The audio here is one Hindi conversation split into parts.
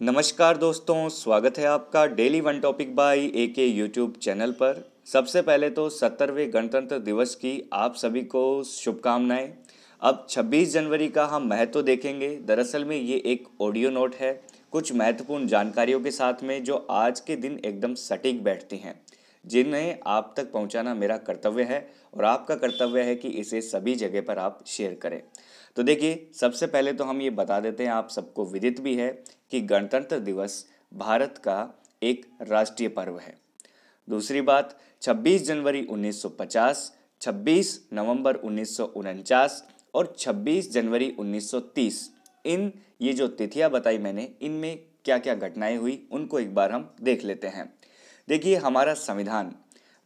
नमस्कार दोस्तों, स्वागत है आपका daily one topic by AK YouTube channel पर। सबसे पहले तो 70वें गणतंत्र दिवस की आप सभी को शुभकामनाएं। अब 26 जनवरी का हम महत्व देखेंगे। दरअसल में ये एक ऑडियो नोट है कुछ महत्वपूर्ण जानकारियों के साथ में जो आज के दिन एकदम सटीक बैठती हैं, जिन्हें आप तक पहुंचाना मेरा कर्तव्य है और आपका कर्तव्य है कि इसे सभी जगह पर आप शेयर करें। तो देखिए, सबसे पहले तो हम ये बता देते हैं, आप सबको विदित भी है कि गणतंत्र दिवस भारत का एक राष्ट्रीय पर्व है। दूसरी बात, 26 जनवरी 1950, 26 नवंबर 1949 और 26 जनवरी 1930, इन ये जो तिथियां बताई मैंने, इनमें क्या क्या घटनाएं हुई उनको एक बार हम देख लेते हैं। देखिए, हमारा संविधान,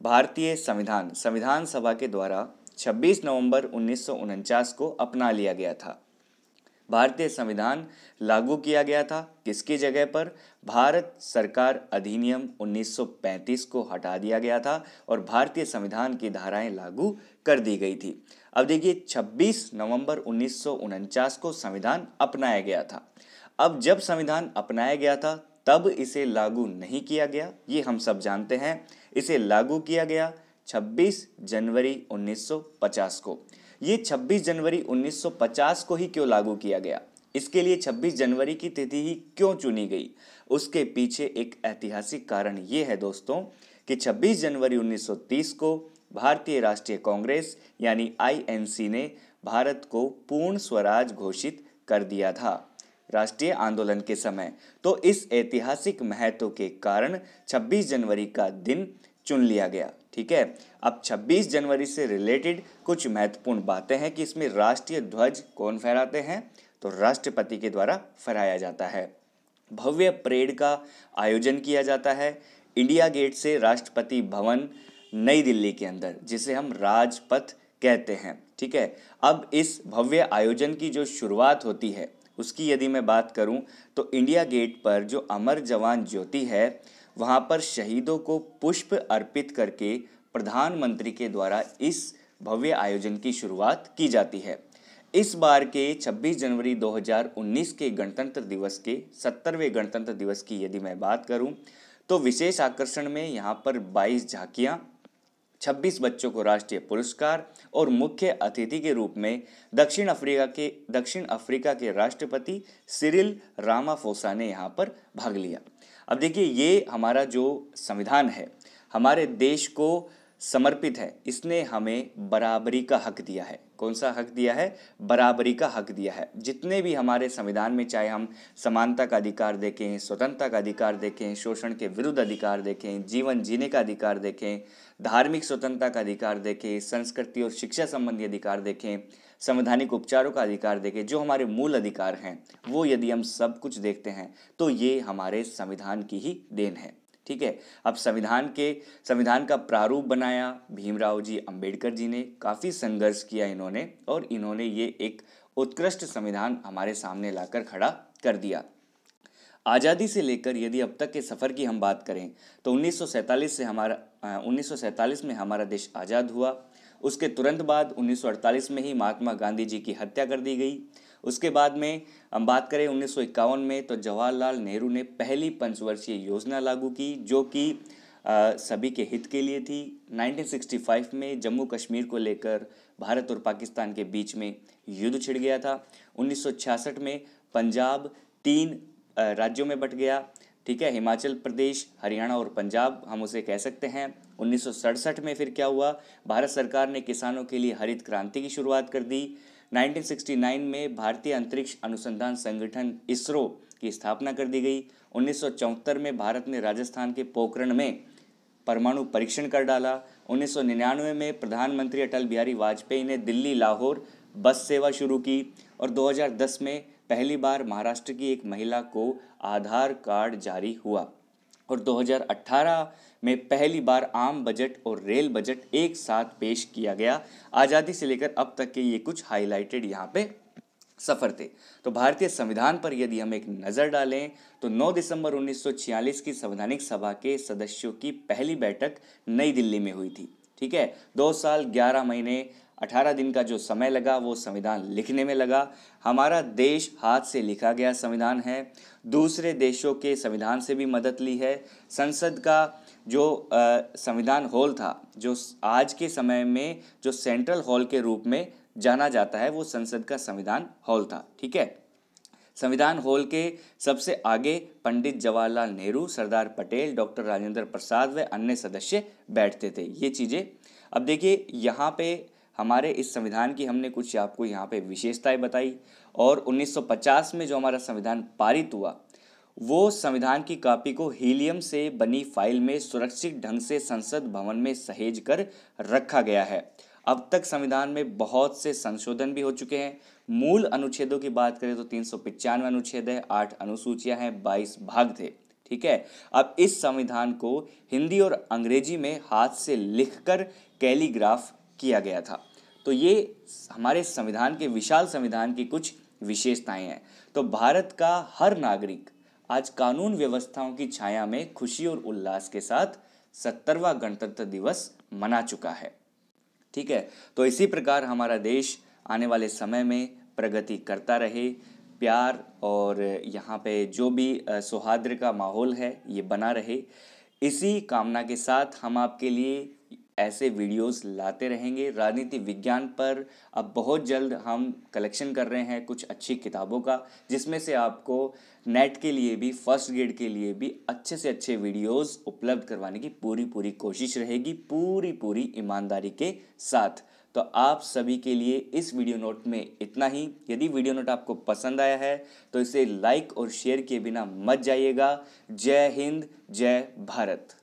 भारतीय संविधान संविधान सभा के द्वारा 26 नवंबर 1949 को अपना लिया गया था। भारतीय संविधान लागू किया गया था किसकी जगह पर? भारत सरकार अधिनियम 1935 को हटा दिया गया था और भारतीय संविधान की धाराएं लागू कर दी गई थी। अब देखिए, 26 नवंबर 1949 को संविधान अपनाया गया था। अब जब संविधान अपनाया गया था तब इसे लागू नहीं किया गया, ये हम सब जानते हैं। इसे लागू किया गया 26 जनवरी 1950 को। ये 26 जनवरी 1950 को ही क्यों लागू किया गया, इसके लिए 26 जनवरी की तिथि ही क्यों चुनी गई, उसके पीछे एक ऐतिहासिक कारण ये है दोस्तों कि 26 जनवरी 1930 को भारतीय राष्ट्रीय कांग्रेस यानी आईएनसी ने भारत को पूर्ण स्वराज घोषित कर दिया था राष्ट्रीय आंदोलन के समय। तो इस ऐतिहासिक महत्व के कारण 26 जनवरी का दिन चुन लिया गया। ठीक है, अब 26 जनवरी से रिलेटेड कुछ महत्वपूर्ण बातें हैं कि इसमें राष्ट्रीय ध्वज कौन फहराते हैं, तो राष्ट्रपति के द्वारा फहराया जाता है। भव्य परेड का आयोजन किया जाता है इंडिया गेट से राष्ट्रपति भवन नई दिल्ली के अंदर, जिसे हम राजपथ कहते हैं। ठीक है, अब इस भव्य आयोजन की जो शुरुआत होती है उसकी यदि मैं बात करूं तो इंडिया गेट पर जो अमर जवान ज्योति है वहां पर शहीदों को पुष्प अर्पित करके प्रधानमंत्री के द्वारा इस भव्य आयोजन की शुरुआत की जाती है। इस बार के 26 जनवरी 2019 के गणतंत्र दिवस के 70वें गणतंत्र दिवस की यदि मैं बात करूं तो विशेष आकर्षण में यहाँ पर 22 झांकियाँ, 26 बच्चों को राष्ट्रीय पुरस्कार और मुख्य अतिथि के रूप में दक्षिण अफ्रीका के राष्ट्रपति सिरिल रामाफोसा ने यहाँ पर भाग लिया। अब देखिए, ये हमारा जो संविधान है हमारे देश को समर्पित है। इसने हमें बराबरी का हक दिया है। कौन सा हक दिया है? बराबरी का हक दिया है। जितने भी हमारे संविधान में, चाहे हम समानता का अधिकार देखें, स्वतंत्रता का अधिकार देखें, शोषण के विरुद्ध अधिकार देखें, जीवन जीने का अधिकार देखें, धार्मिक स्वतंत्रता का अधिकार देखें, संस्कृति और शिक्षा संबंधी अधिकार देखें, संवैधानिक उपचारों का अधिकार देखें, जो हमारे मूल अधिकार हैं, वो यदि हम सब कुछ देखते हैं तो ये हमारे संविधान की ही देन है। ठीक है, अब संविधान का प्रारूप बनाया भीमराव जी अंबेडकर जी ने। काफ़ी संघर्ष किया इन्होंने और इन्होंने ये एक उत्कृष्ट संविधान हमारे सामने लाकर खड़ा कर दिया। आज़ादी से लेकर यदि अब तक के सफ़र की हम बात करें तो 1947 में हमारा देश आज़ाद हुआ। उसके तुरंत बाद 1948 में ही महात्मा गांधी जी की हत्या कर दी गई। उसके बाद में हम बात करें 1951 में तो जवाहरलाल नेहरू ने पहली पंचवर्षीय योजना लागू की जो कि सभी के हित के लिए थी। 1965 में जम्मू कश्मीर को लेकर भारत और पाकिस्तान के बीच में युद्ध छिड़ गया था। 1966 में पंजाब 3 राज्यों में बट गया। ठीक है, हिमाचल प्रदेश, हरियाणा और पंजाब हम उसे कह सकते हैं। 1967 में फिर क्या हुआ? भारत सरकार ने किसानों के लिए हरित क्रांति की शुरुआत कर दी। 1969 में भारतीय अंतरिक्ष अनुसंधान संगठन इसरो की स्थापना कर दी गई। 1974 में भारत ने राजस्थान के पोखरण में परमाणु परीक्षण कर डाला। 1999 में प्रधानमंत्री अटल बिहारी वाजपेयी ने दिल्ली लाहौर बस सेवा शुरू की और 2010 में पहली बार महाराष्ट्र की एक महिला को आधार कार्ड जारी हुआ और 2018 में पहली बार आम बजट और रेल बजट एक साथ पेश किया गया। आज़ादी से लेकर अब तक के ये कुछ हाईलाइटेड यहाँ पे सफ़र थे। तो भारतीय संविधान पर यदि हम एक नज़र डालें तो 9 दिसंबर 1946 की संवैधानिक सभा के सदस्यों की पहली बैठक नई दिल्ली में हुई थी। ठीक है, 2 साल 11 महीने 18 दिन का जो समय लगा वो संविधान लिखने में लगा। हमारा देश हाथ से लिखा गया संविधान है। दूसरे देशों के संविधान से भी मदद ली है। संसद का जो संविधान हॉल था, जो आज के समय में जो सेंट्रल हॉल के रूप में जाना जाता है, वो संसद का संविधान हॉल था। ठीक है, संविधान हॉल के सबसे आगे पंडित जवाहरलाल नेहरू, सरदार पटेल, डॉक्टर राजेंद्र प्रसाद व अन्य सदस्य बैठते थे। ये चीज़ें, अब देखिए यहाँ पे हमारे इस संविधान की हमने कुछ आपको यहाँ पे विशेषताएं बताई। और 1950 में जो हमारा संविधान पारित हुआ, वो संविधान की कॉपी को हीलियम से बनी फाइल में सुरक्षित ढंग से संसद भवन में सहेज कर रखा गया है। अब तक संविधान में बहुत से संशोधन भी हो चुके हैं। मूल अनुच्छेदों की बात करें तो 395 अनुच्छेद है, 8 अनुसूचियां हैं, 22 भाग थे। ठीक है, अब इस संविधान को हिंदी और अंग्रेजी में हाथ से लिखकर कैलीग्राफ किया गया था। तो ये हमारे संविधान के, विशाल संविधान की कुछ विशेषताएं हैं। तो भारत का हर नागरिक आज कानून व्यवस्थाओं की छाया में खुशी और उल्लास के साथ 70वां गणतंत्र दिवस मना चुका है। ठीक है, तो इसी प्रकार हमारा देश आने वाले समय में प्रगति करता रहे, प्यार और यहाँ पे जो भी सौहार्द का माहौल है ये बना रहे। इसी कामना के साथ हम आपके लिए ऐसे वीडियोस लाते रहेंगे। राजनीति विज्ञान पर अब बहुत जल्द हम कलेक्शन कर रहे हैं कुछ अच्छी किताबों का, जिसमें से आपको नेट के लिए भी, फर्स्ट ग्रेड के लिए भी अच्छे से अच्छे वीडियोस उपलब्ध करवाने की पूरी कोशिश रहेगी, पूरी ईमानदारी के साथ। तो आप सभी के लिए इस वीडियो नोट में इतना ही। यदि वीडियो नोट आपको पसंद आया है तो इसे लाइक और शेयर किए बिना मत जाइएगा। जय हिंद, जय भारत।